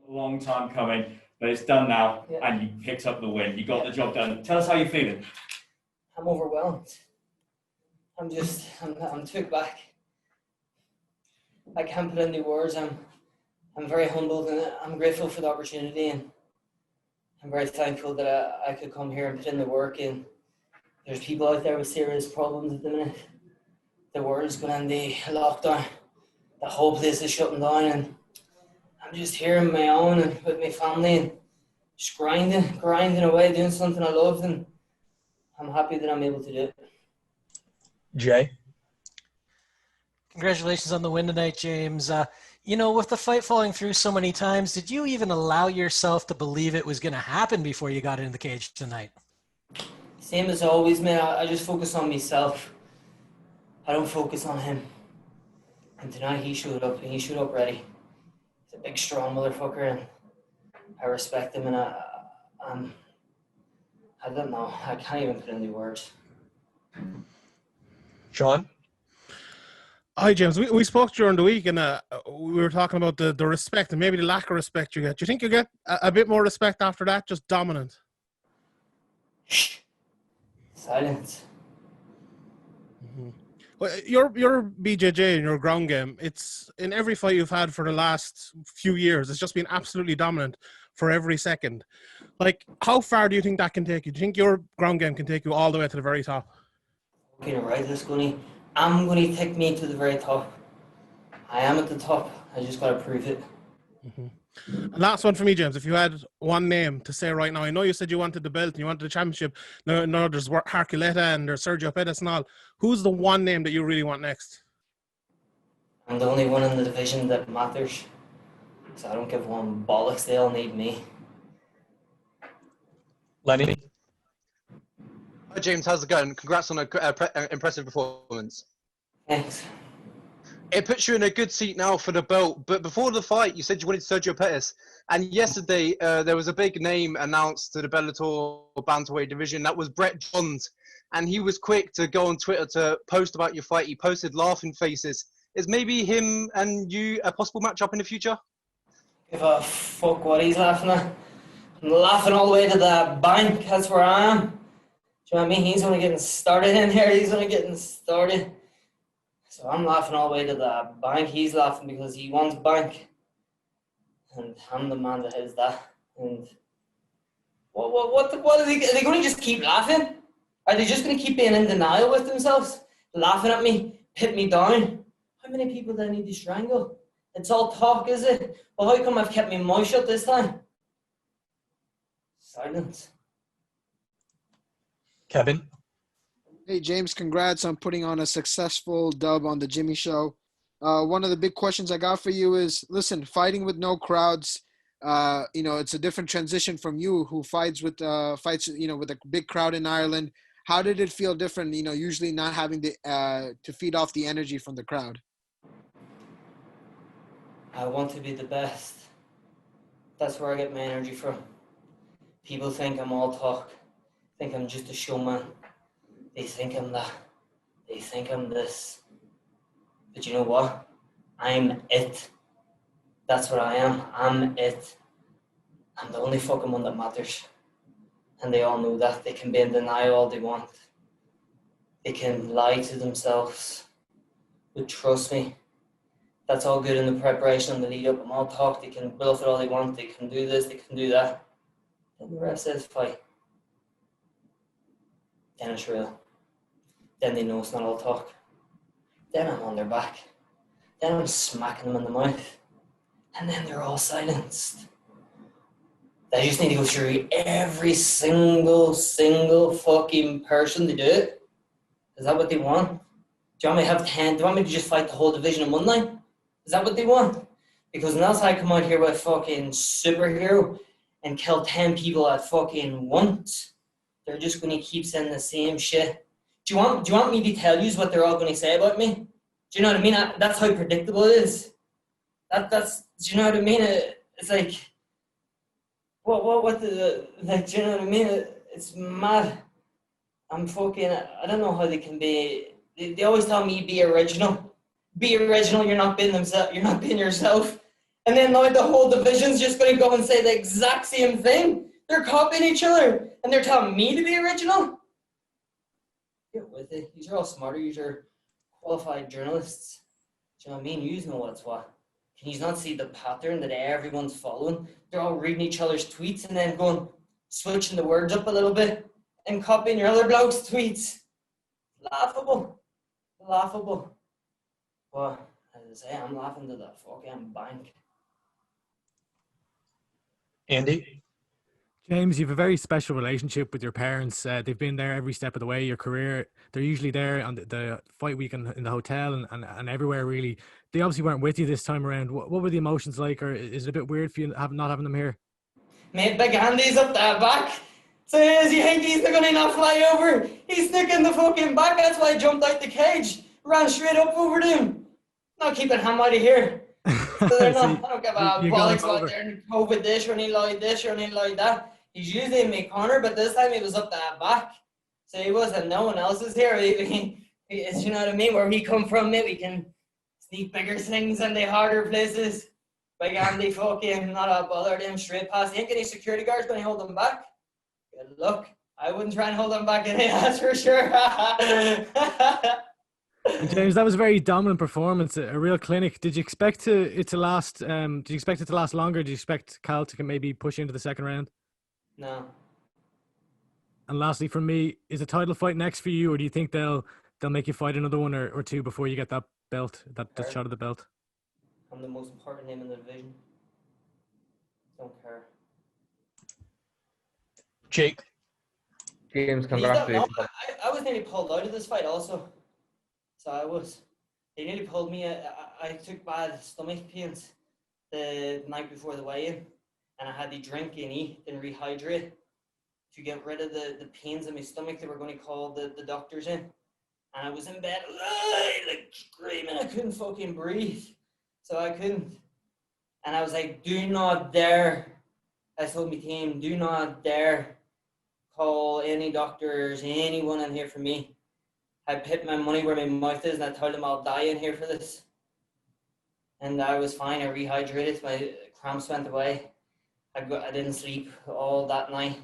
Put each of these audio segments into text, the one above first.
A long time coming, but it's done now, and you picked up the win. You got the job done. Tell us how you're feeling. I'm overwhelmed. I'm took back. I can't put into words. I'm very humbled, and I'm grateful for the opportunity, and I'm very thankful that I could come here and put in the work. And there's people out there with serious problems at the minute. The world's going into lockdown. The whole place is shutting down, and I'm just here on my own and with my family and just grinding away, doing something I love, and I'm happy that I'm able to do it. Jay? Congratulations on the win tonight, James. With the fight falling through so many times, did you even allow yourself to believe it was going to happen before you got in the cage tonight? Same as always, man. I just focus on myself. I don't focus on him. And tonight he showed up, and he showed up ready. He's a big, strong motherfucker, and I respect him, and I don't know. I can't even put into words. Sean? Hi, James. We spoke during the week, and we were talking about the respect and maybe the lack of respect you get. Do you think you get a bit more respect after that? Just dominant? Silence. Mm-hmm. Well, your BJJ and your ground game, it's in every fight you've had for the last few years, it's just been absolutely dominant for every second. Like, how far do you think that can take you? Do you think your ground game can take you all the way to the very top? Okay, right, I'm going to take me to the very top. I am at the top. I just got to prove it. Mm-hmm. And last one for me, James. If you had one name to say right now, I know you said you wanted the belt and you wanted the championship. No, there's Herculeta and there's Sergio Pettis and all. Who's the one name that you really want next? I'm the only one in the division that matters. So I don't give one bollocks. They all need me. Lenny? Hi, James. How's it going? Congrats on an impressive performance. Thanks. It puts you in a good seat now for the belt, but before the fight, you said you wanted Sergio Pettis. And yesterday, there was a big name announced to the Bellator bantamweight division. That was Brett Johns. And he was quick to go on Twitter to post about your fight. He posted laughing faces. Is maybe him and you a possible matchup in the future? Give a fuck what he's laughing at. I'm laughing all the way to the bank. That's where I am. Do you know what I mean? He's only getting started in here. He's only getting started. So I'm laughing all the way to the bank. He's laughing because he wants bank. And I'm the man that is that. And what are they going to just keep laughing? Are they just going to keep being in denial with themselves? Laughing at me, hit me down? How many people do I need to strangle? It's all talk, is it? Well, how come I've kept my mouth shut this time? Silence. Kevin? Hey, James, congrats on putting on a successful dub on the Jimmy Show. One of the big questions I got for you is, listen, fighting with no crowds, it's a different transition from you who fights with a big crowd in Ireland. How did it feel different, usually not having to feed off the energy from the crowd? I want to be the best. That's where I get my energy from. People think I'm all talk. Think I'm just a showman. They think I'm that. They think I'm this. But you know what? I'm it. That's what I am. I'm it. I'm the only fucking one that matters. And they all know that. They can be in denial all they want. They can lie to themselves. But trust me, that's all good in the preparation and the lead up. I'm all talk. They can bluff it all they want. They can do this. They can do that. Then the rest says fight. Then it's real. Then they know it's not all talk. Then I'm on their back. Then I'm smacking them in the mouth. And then they're all silenced. They just need to go through every single fucking person to do it. Is that what they want? Do you want me to have 10? Do you want me to just fight the whole division in one night? Is that what they want? Because unless I come out here with a fucking superhero and kill 10 people at fucking once, they're just going to keep saying the same shit. Do you want me to tell you what they're all going to say about me? Do you know what I mean? That's how predictable it is. Do you know what I mean? It's like, do you know what I mean? It's mad. I don't know how they can be, they always tell me be original. be original, you're not being themselves, you're not being yourself. And then now the whole division's just going to go and say the exact same thing. They're copying each other, and they're telling me to be original. Get with it. You're all smarter. You're qualified journalists. Do you know what I mean? You know what's what. Can you not see the pattern that everyone's following? They're all reading each other's tweets and then going, switching the words up a little bit and copying your other bloke's tweets. Laughable. Laughable. Well, as I say, I'm laughing to the fucking bank. Andy? James, you have a very special relationship with your parents. They've been there every step of the way, your career. They're usually there on the fight week in the hotel and everywhere, really. They obviously weren't with you this time around. What were the emotions like, or is it a bit weird for you not having them here? Mate, Big Andy's up there back. So as you think he's going to not fly over? He's sticking the fucking back. That's why I jumped out the cage. Ran straight up over to him. Not keeping him out of here. So they're not, I don't give a bollocks about there COVID this or any like this or any like that. He's usually in my corner, but this time he was up that back. So he wasn't, no one else is here. He, you know what I mean? Where we come from, mate, we can sneak bigger things in the harder places. Big Andy fucking not a bother him straight past. He ain't any security guards going to hold him back. Good luck. I wouldn't try and hold him back in it, that's for sure. And James, that was a very dominant performance, a real clinic. Did you expect it to last? Did you expect it to last longer? Did you expect Cal to maybe push into the second round? No. And lastly, from me, is a title fight next for you, or do you think they'll make you fight another one or two before you get that belt, that shot of the belt? I'm the most important name in the division. Don't care. Jake? James, congratulations. I was nearly pulled out of this fight also. So I was. They nearly pulled me. I took bad stomach pains the night before the weigh-in, and I had to drink and eat and rehydrate to get rid of the pains in my stomach. They were going to call the doctors in. And I was in bed, like screaming. I couldn't fucking breathe. So I couldn't. And I was like, do not dare. I told my team, do not dare call any doctors, anyone in here for me. I put my money where my mouth is, and I told them I'll die in here for this. And I was fine. I rehydrated. My cramps went away. I didn't sleep all that night.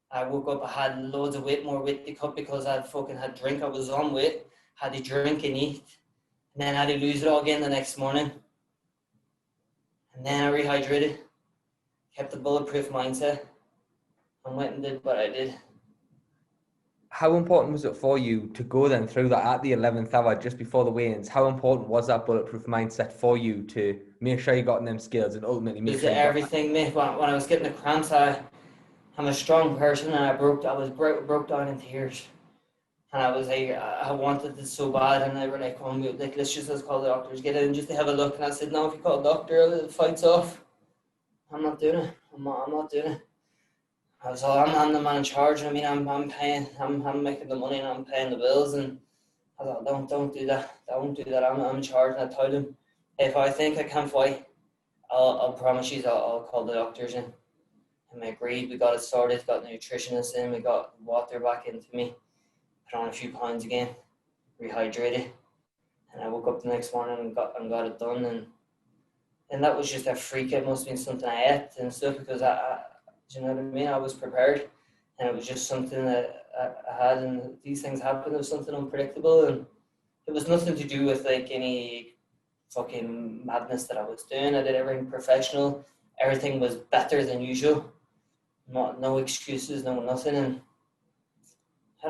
I woke up, I had loads of weight, more weight to cut because I fucking had drink. I was on weight, had to drink and eat. And then I had to lose it all again the next morning. And then I rehydrated, kept the bulletproof mindset, and went and did what I did. How important was it for you to go then through that at the 11th hour just before the weigh-ins? How important was that bulletproof mindset for you to make sure you got in them skills and ultimately make sure everything, mate. When I was getting the cramps, I'm a strong person, and I was broke down in tears. And I was like, I wanted it so bad, and they were like, oh, like, let's call the doctors, get in just to have a look. And I said, no, if you call a doctor, the fight's off. I'm not doing it. I'm not doing it. I was all, I'm the man in charge. I mean, I'm paying, I'm making the money, and I'm paying the bills. And I thought, don't do that. Don't do that. I'm in charge. And I told him, if I think I can't fight, I'll promise you I'll call the doctors in. And we agreed. We got it sorted. Got the nutritionist in. We got water back into me. Put on a few pounds again. Rehydrated. And I woke up the next morning and got it done. And that was just a freak. It must have been something I ate and stuff, because I do you know what I mean? I was prepared, and it was just something that I had, and these things happen. It was something unpredictable, and it was nothing to do with like any fucking madness that I was doing. I did everything professional. Everything was better than usual. No excuses, no nothing. And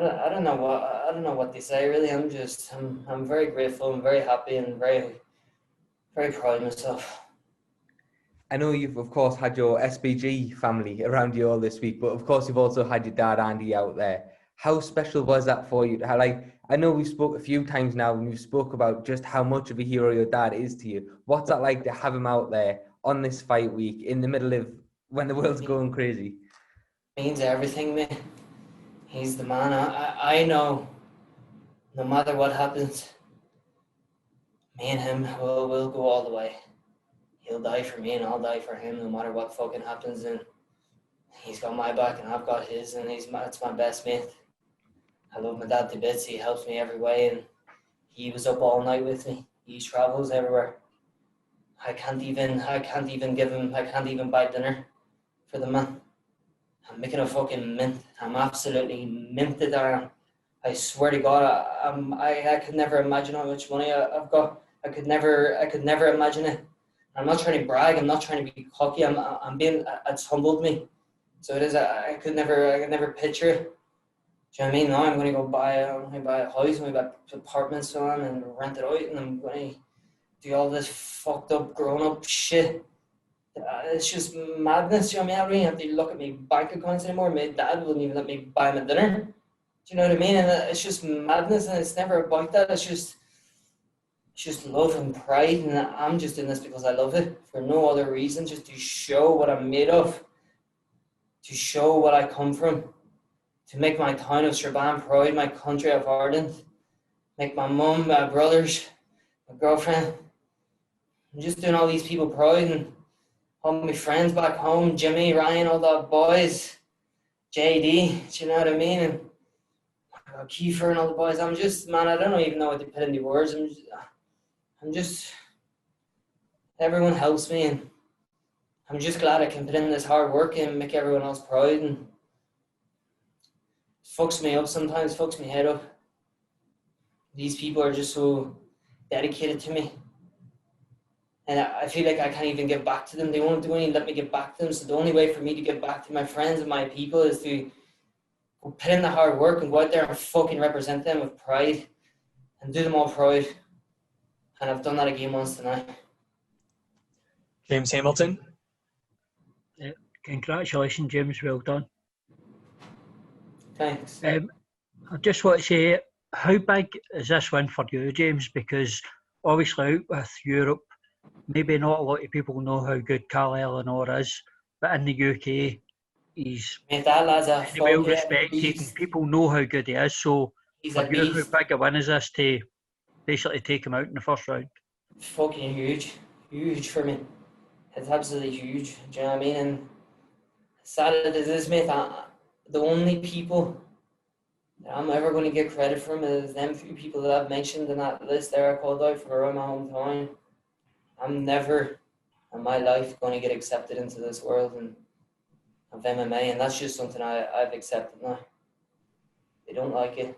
I don't know what they say really. I'm very grateful. I'm very happy and very, very proud of myself. I know you've, of course, had your SBG family around you all this week, but of course you've also had your dad, Andy, out there. How special was that for you? I know we've spoke a few times now, and we've spoke about just how much of a hero your dad is to you. What's that like to have him out there on this fight week in the middle of when the world's going crazy? Means everything, man. He's the man. I know no matter what happens, me and him will go all the way. He'll die for me and I'll die for him no matter what fucking happens. And he's got my back and I've got his, and it's my best mate. I love my dad to bits. He helps me every way, and he was up all night with me. He travels everywhere. I can't even buy dinner for the man. I'm making a fucking mint. I'm absolutely minted there. I swear to God, I could never imagine how much money I've got. I could never imagine it. I'm not trying to brag. I'm not trying to be cocky. It's humbled me. So it is. I could never picture it. Do you know what I mean? Now I'm going to go buy a house. I'm going to buy apartments for him and rent it out, and I'm going to do all this fucked up, grown up shit. It's just madness. Do you know what I mean? I don't even have to look at my bank accounts anymore. My dad wouldn't even let me buy him a dinner. Do you know what I mean? And it's just madness, and it's never about that. It's just love and pride, and I'm just doing this because I love it for no other reason, just to show what I'm made of, to show what I come from, to make my town of Strabane proud, my country of Ireland, make my mum, my brothers, my girlfriend. I'm just doing all these people proud, and all my friends back home, Jimmy, Ryan, all the boys, JD, do you know what I mean? And Kiefer and all the boys. I'm just, man, I don't even know what to put into words. I'm just, everyone helps me, and I'm just glad I can put in this hard work and make everyone else proud, and it fucks me up sometimes, fucks me head up. These people are just so dedicated to me. And I feel like I can't even give back to them. They won't even let me give back to them. So the only way for me to give back to my friends and my people is to put in the hard work and go out there and fucking represent them with pride and do them all proud. And I've done that again once tonight. James Hamilton. Congratulations, James. Well done. Thanks. I just want to say, how big is this win for you, James? Because obviously out with Europe, maybe not a lot of people know how good Carl Ellenor is, but in the UK, he's that lad's a well respected and people know how good he is. So he's for a you, beast. how big a win is this to basically take him out in the first round? Fucking huge for me. It's absolutely huge. Do you know what I mean? And sad as it is, mate, the only people that I'm ever going to get credit from is them few people that I've mentioned in that list there I called out from around my hometown. I'm never in my life going to get accepted into this world of MMA, and that's just something I've accepted now. They don't like it,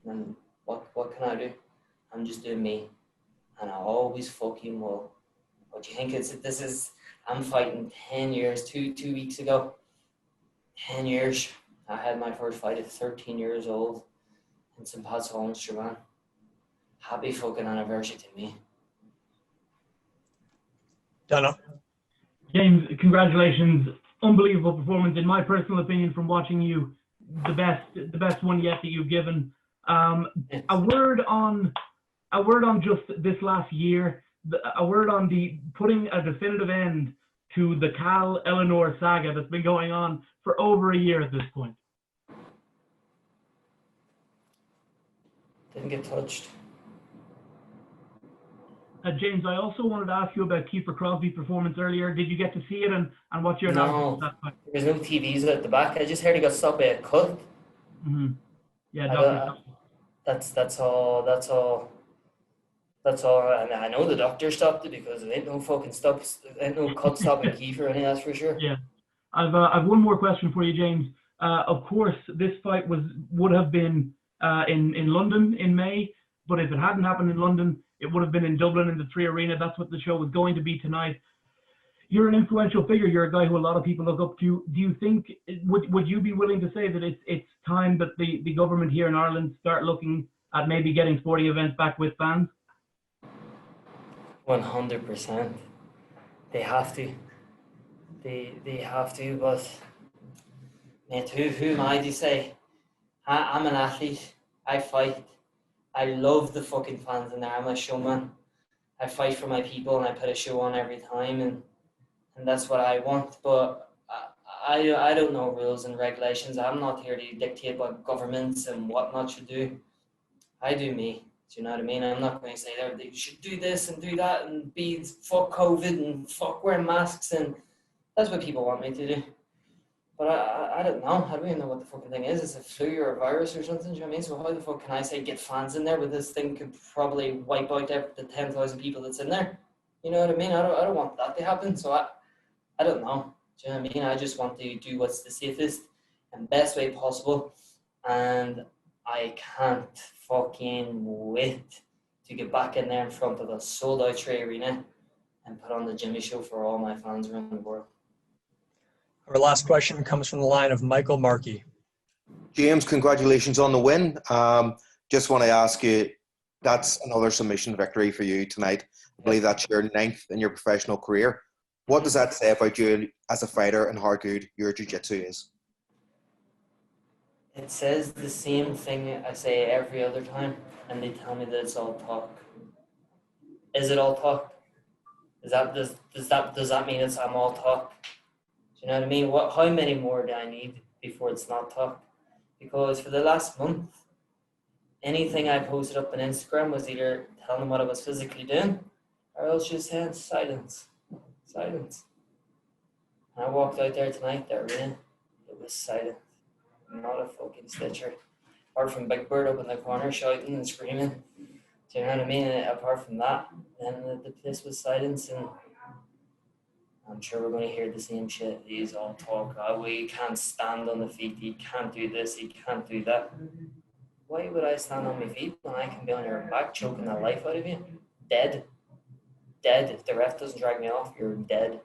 and what can I do? I'm just doing me, and I always fucking will. What do you think? I'm fighting 10 years, two weeks ago. 10 years. I had my first fight at 13 years old in St. Pat's Hall in Strabane. Happy fucking anniversary to me. Donna. James, congratulations. Unbelievable performance, in my personal opinion, from watching you. The best one yet that you've given. A word on just this last year. A word on the putting a definitive end to the Cal Ellenor saga that's been going on for over a year at this point. Didn't get touched. James, I also wanted to ask you about Kiefer Crosby's performance earlier. Did you get to see it, and what's your analysis of that fight? There's no TVs at the back. I just heard he got stopped by a cut. Mm-hmm. Yeah, that's all. And I know the doctor stopped it because there ain't no fucking cut stopping Kiefer, and that's for sure. Yeah, I've one more question for you, James. Of course, this fight would have been in London in May, but if it hadn't happened in London, it would have been in Dublin in the 3 Arena. That's what the show was going to be tonight. You're an influential figure. You're a guy who a lot of people look up to. Do you think, would you be willing to say that it's time that the government here in Ireland start looking at maybe getting sporting events back with fans? 100%. They have to. They have to, but mate, who am I to say? I'm an athlete. I fight. I love the fucking fans in there. I'm a showman. I fight for my people and I put a show on every time, and that's what I want. But I don't know rules and regulations. I'm not here to dictate what governments and whatnot should do. I do me. Do you know what I mean? I'm not going to say that they should do this and do that and be fuck COVID and fuck wearing masks, and that's what people want me to do. But I don't know. I don't even know what the fucking thing is. Is it flu or a virus or something? Do you know what I mean? So how the fuck can I say get fans in there, but this thing could probably wipe out the 10,000 people that's in there? You know what I mean? I don't want that to happen. So I don't know. Do you know what I mean? I just want to do what's the safest and best way possible. And I can't fucking wait to get back in there in front of a sold-out Trey Arena and put on the Jimmy Show for all my fans around the world. Our last question comes from the line of Michael Markey. James, congratulations on the win. Just want to ask you, that's another submission victory for you tonight. I believe that's your 9th in your professional career. What does that say about you as a fighter and how good your jiu-jitsu is? It says the same thing I say every other time, and they tell me that it's all talk. Is it all talk? Does that mean I'm all talk? Do you know what I mean? How many more do I need before it's not talk? Because for the last month, anything I posted up on Instagram was either telling them what I was physically doing, or else just saying silence. Silence. And I walked out there tonight, the arena, it was silent. Not a fucking stitcher. Apart from Big Bird up in the corner shouting and screaming. Do you know what I mean? And apart from that, then the place was silence, and I'm sure we're going to hear the same shit. He's all talk. Oh, he can't stand on the feet. He can't do this. He can't do that. Why would I stand on my feet when I can be on your back choking the life out of you? Dead. Dead. If the ref doesn't drag me off, you're dead.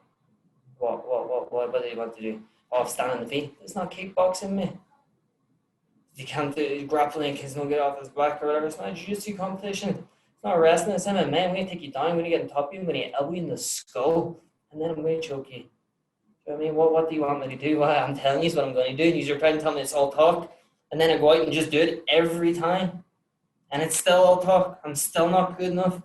What do you want to do? Oh, stand on the feet. It's not kickboxing, me. You can't do grappling, kids don't get off his back or whatever. It's not a jiu-jitsu competition. It's not wrestling. It's MMA. I'm going to take you down. I'm going to get on top of you. I'm going to elbow you in the skull. And then I'm going to choke you. You know what I mean? What do you want me to do? Well, I'm telling you what I'm going to do. And you're trying to tell me it's all talk. And then I go out and just do it every time. And it's still all talk. I'm still not good enough.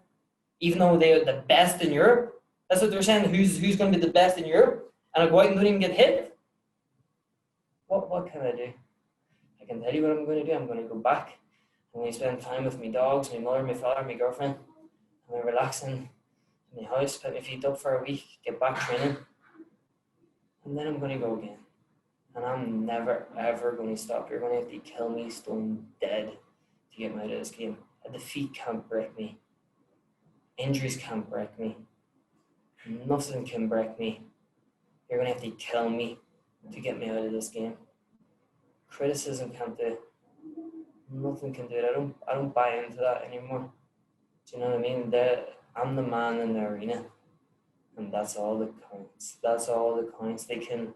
Even though they're the best in Europe. That's what they're saying. Who's going to be the best in Europe? And I go out and don't even get hit. What can I do? I can tell you what I'm going to do. I'm going to go back. I'm going to spend time with my dogs, my mother, my father, my girlfriend. I'm going to relax in my house, put my feet up for a week, get back training. And then I'm going to go again. And I'm never, ever going to stop. You're going to have to kill me stone dead to get me out of this game. The feet can't break me. Injuries can't break me. Nothing can break me. You're going to have to kill me to get me out of this game. Criticism can't do it. Nothing can do it. I don't buy into that anymore. Do you know what I mean? I'm the man in the arena, and that's all that counts. That's all that counts. They can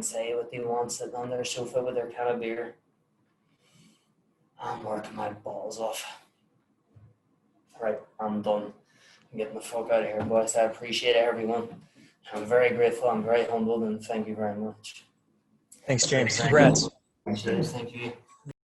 say what they want, sitting on their sofa with their can of beer. I'm working my balls off. Right, I'm done. I'm getting the fuck out of here, boys. I appreciate everyone. I'm very grateful. I'm very humbled, and thank you very much. Thanks, James. Congrats. Cheers. Thank you.